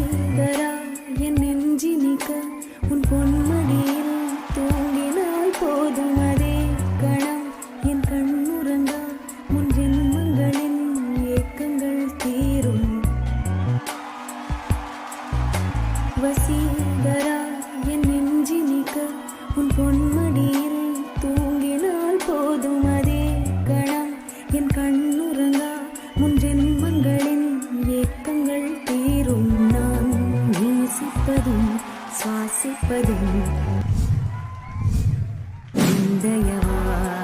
வசீகரா என் நெஞ்சினிக்க உன் பொன்மடியில் தூங்கினால் போதும் அதே கணம் என் கண்ணுறங்கா முன் ஜென்மங்களின் ஏக்கங்கள் தீரும். வசீகரா என் நெஞ்சினிக்க உன் பொன்மடியில் தூங்கினால் போதும் அதே கணம் என் கண்ணுறங்கா முன் ஜென்மங்களின் ஏக்கங்கள் தீரும். நான் நேசிப்பதும் சுவாசிப்பதும் இந்தயவாதானே.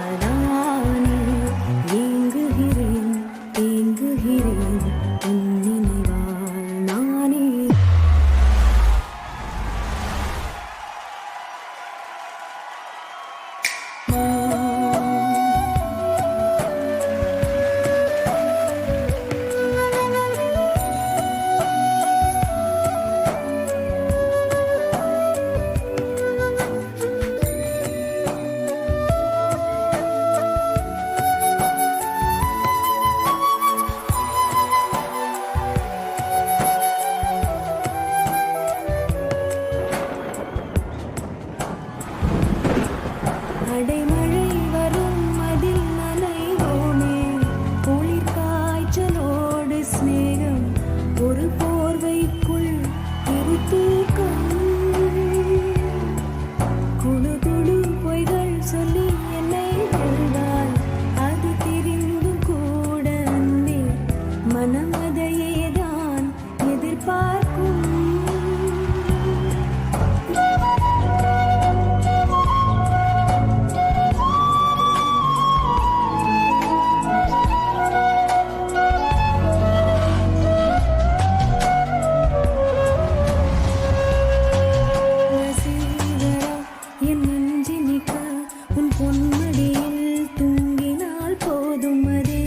ஏங்குகிறேன் தேங்குகிறேன் உன் நினைவால் நானே. அடைமழை வரும் அதில் நனைவோமே. குளிர் காய்ச்சலோடு சிநேகம் ஒரு போர்வைக்குள் இரு தூக்கம். குழு குழு பொய்கள் சொல்லி என்னை வெல்வாய். அது தெரிந்தும் கூட அன்பே மனம் அதையேதான் எதிர்பார்க்கும். என் நெஞ்சினிக்க உன் பொன்மடியில் தூங்கினால் போதும் அதே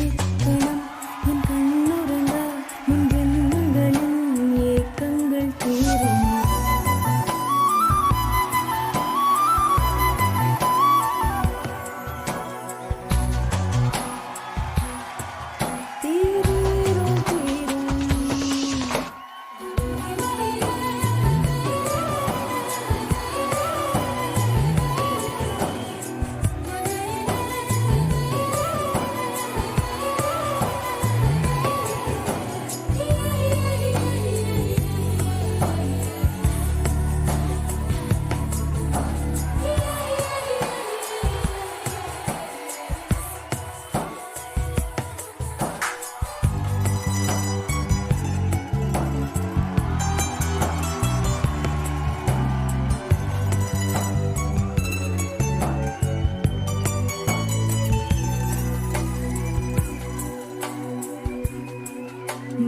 கணம் என் கண்ணுறங்கா முன் ஜென்மங்களின் ஏக்கங்கள் தீரும். தீரும் தீரும்.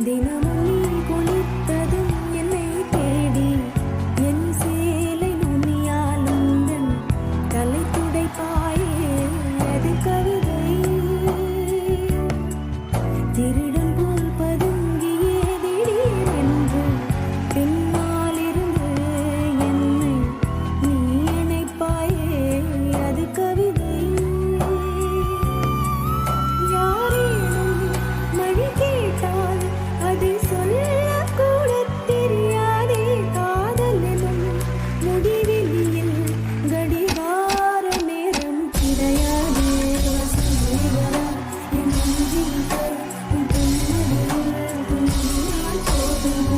தினமும் நீ குளித்ததும் என்னை தேடி என் சேலை நுனியால் உந்தன் தலை துடைப்பாயே. அது கவிதை திருடன் போல் பதுங்கியே திடீரென்று பின்னாலிருந்து என்னை நீ இணைப்பாயே. அது கவிதை யாரேனும் மழை கேட்டால் அதை சொல்லக்கூட தெரியாதே. காதல் எனும் முடிவெளியில் கடிகார நேரம் கிடையாது. வசீகரா என் நெஞ்சினிக்க உன் பொன்மடியில் தூங்கினால் போதும்